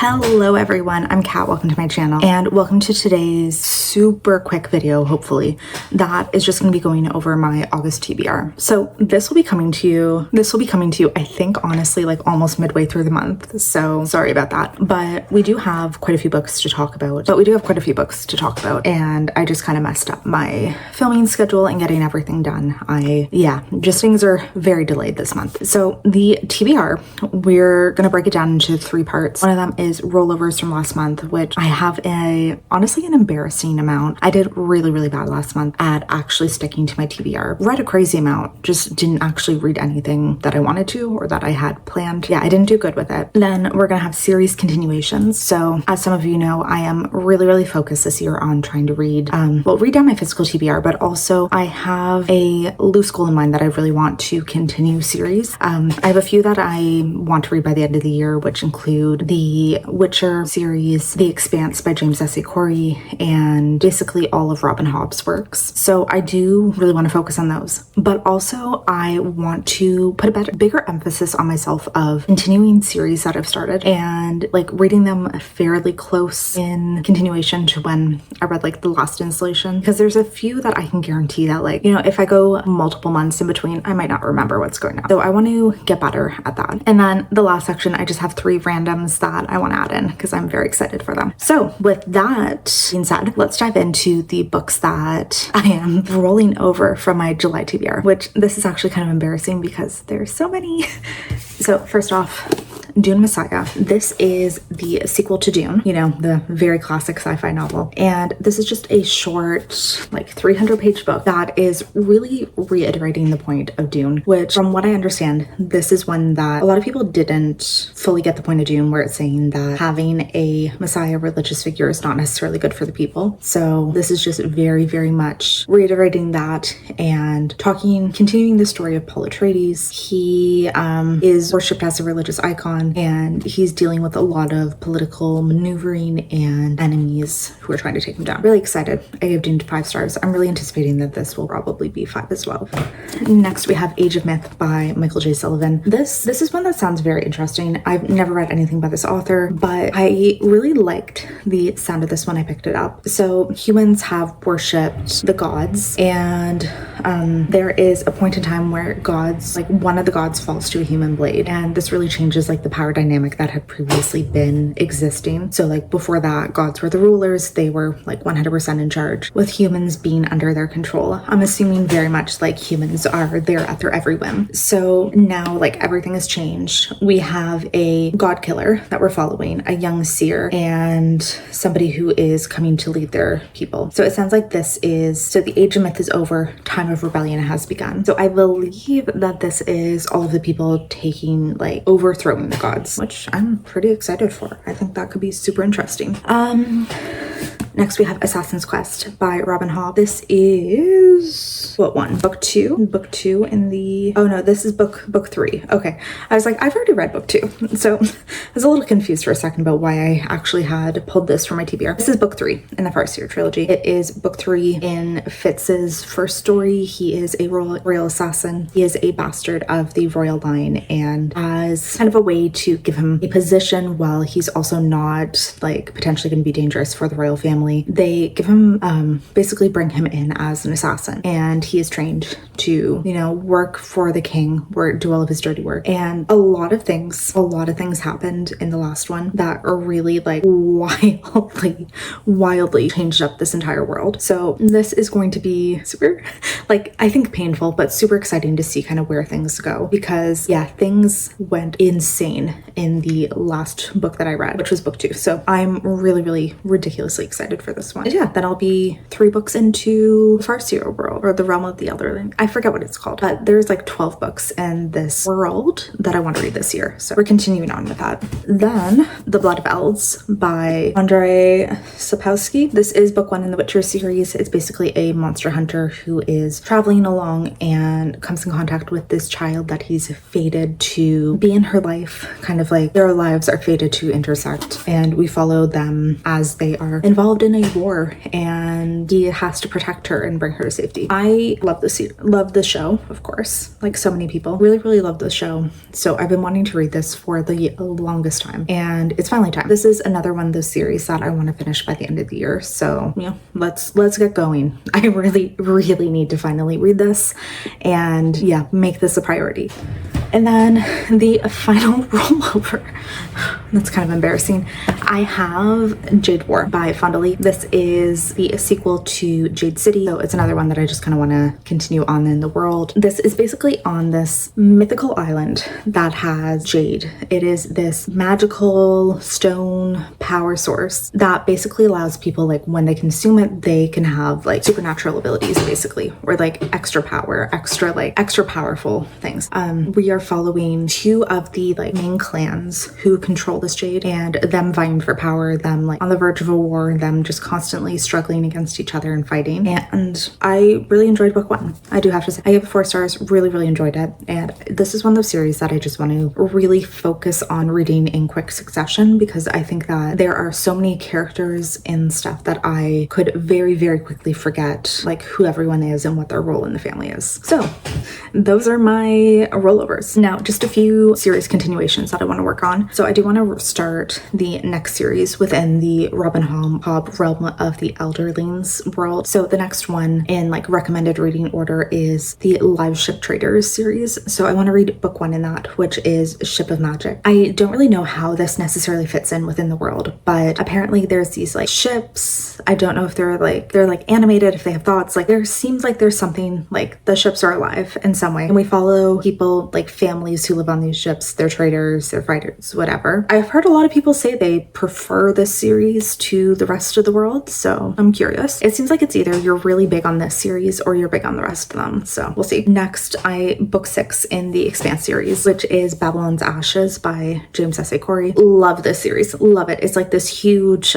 Hello everyone, I'm Kat, welcome to my channel, and welcome to today's super quick video, hopefully, that is just going to be going over my August TBR. So this will be coming to you, I think honestly, like almost midway through the month, so sorry about that. But we do have quite a few books to talk about, and I just kind of messed up my filming schedule and getting everything done. Just things are very delayed this month. So the TBR, we're going to break it down into 3 parts. One of them is rollovers from last month, which I have honestly an embarrassing amount. I did really bad last month at actually sticking to my TBR. Read a crazy amount, just didn't actually read anything that I wanted to or that I had planned. Yeah, I didn't do good with it. Then we're gonna have series continuations. So as some of you know, I am really focused this year on trying to read down my physical TBR, but also I have a loose goal in mind that I really want to continue series. I have a few that I want to read by the end of the year, which include the Witcher series, The Expanse by James S. A. Corey, and basically all of Robin Hobb's works. So I do really want to focus on those, but also I want to put a bigger emphasis on myself of continuing series that I've started and like reading them fairly close in continuation to when I read like the last installation, because there's a few that I can guarantee that, like, you know, if I go multiple months in between, I might not remember what's going on. So I want to get better at that. And then the last section, I just have 3 randoms that I want to add in because I'm very excited for them. So with that being said, let's dive into the books that I am rolling over from my July TBR, which this is actually kind of embarrassing because there's so many. So first off, Dune Messiah. This is the sequel to Dune, you know, the very classic sci-fi novel. And this is just a short, like 300-page book that is really reiterating the point of Dune, which from what I understand, this is one that a lot of people didn't fully get the point of Dune, where it's saying that having a Messiah religious figure is not necessarily good for the people. So this is just very much reiterating that and continuing the story of Paul Atreides. He is worshipped as a religious icon, and he's dealing with a lot of political maneuvering and enemies who are trying to take him down. Really excited. I gave Dune 5 stars. I'm really anticipating that this will probably be 5 as well. Next, we have Age of Myth by Michael J. Sullivan. This is one that sounds very interesting. I've never read anything by this author, but I really liked the sound of this when I picked it up. So humans have worshipped the gods, and there is a point in time where one of the gods falls to a human blade, and this really changes like the power dynamic that had previously been existing. So like before that, gods were the rulers, they were like 100% in charge, with humans being under their control. I'm assuming very much like humans are there at their every whim. So now like everything has changed. We have a god killer that we're following, a young seer, and somebody who is coming to lead their people. So it sounds like the Age of Myth is over, time of rebellion has begun. So I believe that this is all of the people overthrowing the gods, which I'm pretty excited for. I think that could be super interesting. Next we have Assassin's Quest by Robin Hobb. This is what one? Book 2? Book 2 in the... Oh no, this is book 3. Okay. I was like, I've already read book 2. So I was a little confused for a second about why I actually had pulled this from my TBR. This is book 3 in the Farseer trilogy. It is book 3 in Fitz's first story. He is a royal assassin. He is a bastard of the royal line, and as kind of a way to give him a position while he's also not like potentially going to be dangerous for the royal family, they give him basically bring him in as an assassin, and he is trained to, you know, work for the king, do all of his dirty work. And a lot of things happened in the last one that are really like wildly changed up this entire world. So this is going to be super, like, I think painful, but super exciting to see kind of where things go, because yeah, things went insane in the last book that I read, which was book 2. So I'm really ridiculously excited for this one. And yeah, then I'll be 3 books into the Farseer world, or the realm of the Elderling. I forget what it's called, but there's like 12 books in this world that I want to read this year. So we're continuing on with that. Then The Blood of Elves by Andrzej Sapkowski. This is book 1 in the Witcher series. It's basically a monster hunter who is traveling along and comes in contact with this child that he's fated to be in her life, kind of like their lives are fated to intersect, and we follow them as they are involved involved in a war and he has to protect her and bring her to safety. I love the show, of course, like so many people. Really love the show. So I've been wanting to read this for the longest time, and it's finally time. This is another one of those series that I want to finish by the end of the year. So yeah, let's get going. I really need to finally read this and yeah, make this a priority. And then the final rollover, that's kind of embarrassing. I have Jade War by Fonda Lee. This is the sequel to Jade City. So it's another one that I just kind of want to continue on in the world. This is basically on this mythical island that has jade. It is this magical stone power source that basically allows people, like when they consume it, they can have like supernatural abilities basically, or like extra power, extra powerful things. We are following two of the like main clans who control this jade and them vying for power, them like on the verge of a war, them just constantly struggling against each other and fighting. And I really enjoyed book one. I do have to say, I gave it 4 stars, really enjoyed it. And this is one of those series that I just want to really focus on reading in quick succession, because I think that there are so many characters and stuff that I could very quickly forget like who everyone is and what their role in the family is. So those are my rollovers. Now, just a few series continuations that I want to work on. So I do want to start the next series within the Robin Hobb realm of the Elderlings world. So the next one in like recommended reading order is the Live Ship Traders series. So I want to read book 1 in that, which is Ship of Magic. I don't really know how this necessarily fits in within the world, but apparently there's these like ships. I don't know if they're like animated, if they have thoughts. Like there seems like there's something like the ships are alive in some way, and we follow people like families who live on these ships. They're traders, they're fighters, whatever. I've heard a lot of people say they prefer this series to the rest of the world, so I'm curious. It seems like it's either you're really big on this series or you're big on the rest of them, so we'll see. Next, book 6 in the Expanse series, which is Babylon's Ashes by James S. A. Corey. Love this series, love it. It's like this huge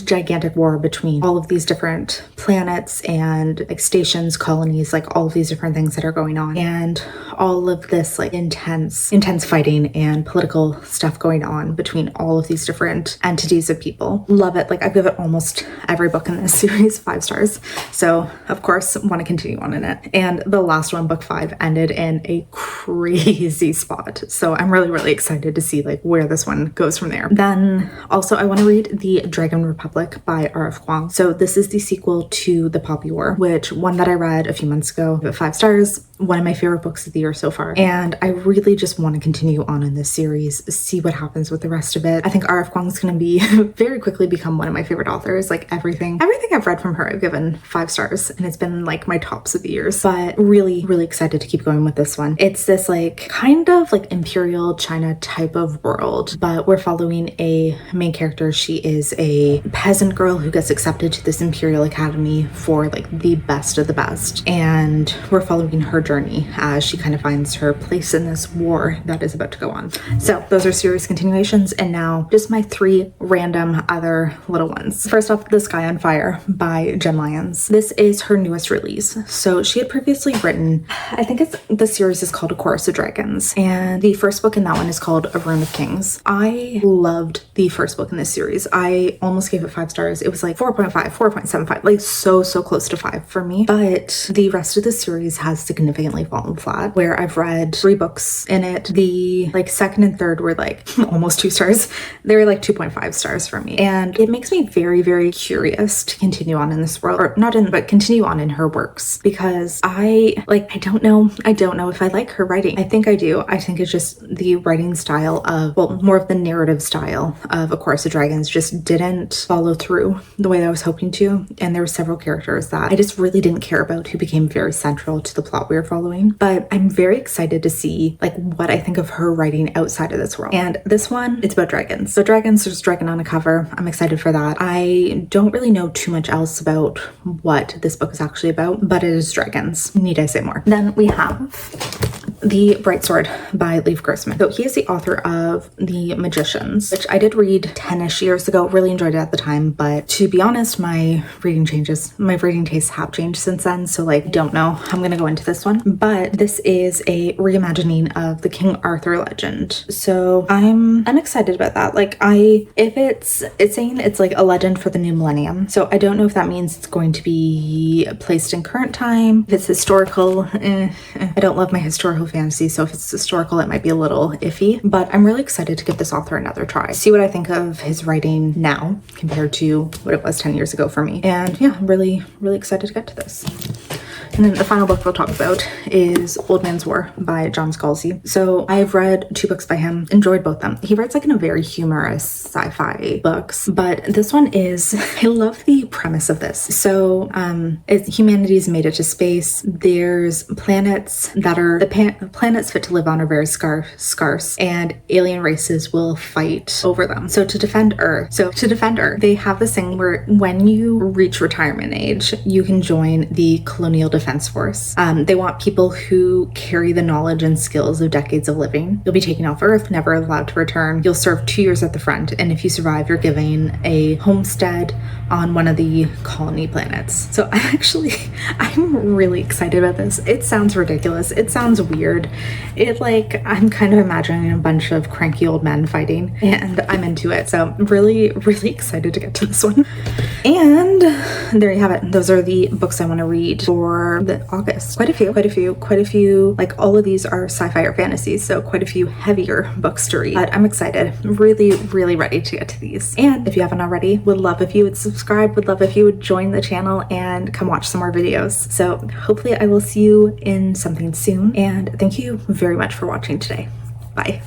gigantic war between all of these different planets and like stations, colonies, like all of these different things that are going on, and all of this like intense fighting and political stuff going on between all of these different entities of people. Love it. Like I give it almost every book in this series 5 stars. So of course want to continue on in it. And the last one, book 5, ended in a crazy spot. So I'm really excited to see like where this one goes from there. Then also I want to read The Dragon Republic by R.F. Kuang. So this is the sequel to The Poppy War, which one that I read a few months ago. I give it 5 stars. One of my favorite books of the year so far. And I really just want to continue on in this series, see what happens with the rest of it. I think R.F. Kuang's going to be very quickly become one of my favorite authors. Like everything I've read from her, I've given 5 stars, and it's been like my tops of the years. But really excited to keep going with this one. It's this like kind of like Imperial China type of world, but we're following a main character. She is a peasant girl who gets accepted to this Imperial Academy for like the best of the best. And we're following her journey as she kind of finds her place in this war that is about to go on. So those are series continuations, and now just my 3 random other little ones. First off, The Sky on Fire by Jen Lyons. This is her newest release. So she had previously written, I think the series is called A Chorus of Dragons, and the first book in that one is called A Rune of Kings. I loved the first book in this series. I almost gave it 5 stars. It was like 4.5, 4.75, like so close to 5 for me. But the rest of the series has significantly fallen flat, where I've read 3 books in it. The like second and third were like almost 2 stars. They were like 2.5 stars for me. And it makes me very curious to continue on in this world, or not in, but continue on in her works, because I don't know if I like her writing. I think I do. I think it's just the writing style of, well, more of the narrative style of A Chorus of Dragons just didn't follow through the way that I was hoping to. And there were several characters that I just really didn't care about who became very central to the plot we were following. But I'm very excited to see like what I think of her writing outside of this world. And this one, it's about dragons. So dragons, there's a dragon on a cover. I'm excited for that. I don't really know too much else about what this book is actually about, but it is dragons. Need I say more? Then we have The Bright Sword by Leif Grossman. So he is the author of The Magicians, which I did read 10-ish years ago. Really enjoyed it at the time, but to be honest, my reading tastes have changed since then. So like, don't know how I'm gonna go into this one, but this is a reimagining of the King Arthur legend. So I'm excited about that. Like it's saying it's like a legend for the new millennium. So I don't know if that means it's going to be placed in current time. If it's historical, I don't love my historical fantasy. So if it's historical, it might be a little iffy, but I'm really excited to give this author another try. See what I think of his writing now compared to what it was 10 years ago for me. And yeah, I'm really excited to get to this. And then the final book we'll talk about is Old Man's War by John Scalzi. So I've read 2 books by him, enjoyed both them. He writes like in a very humorous sci-fi books, but this one is, I love the premise of this. So humanity's made it to space. There's planets that are, the planets fit to live on are very scarce, and alien races will fight over them. So to defend Earth, they have this thing where when you reach retirement age, you can join the Colonial Defense Force. They want people who carry the knowledge and skills of decades of living. You'll be taken off Earth, never allowed to return. You'll serve 2 years at the front, and if you survive, you're given a homestead on one of the colony planets. So I'm really excited about this. It sounds ridiculous. It sounds weird. I'm kind of imagining a bunch of cranky old men fighting, and I'm into it. So I'm really excited to get to this one. And there you have it. Those are the books I want to read for the August. Quite a few, like all of these are sci-fi or fantasy, so quite a few heavier books to read. But I'm excited, really ready to get to these. And if you haven't already, would love if you would subscribe, would love if you would join the channel and come watch some more videos. So hopefully I will see you in something soon, and thank you very much for watching today. Bye.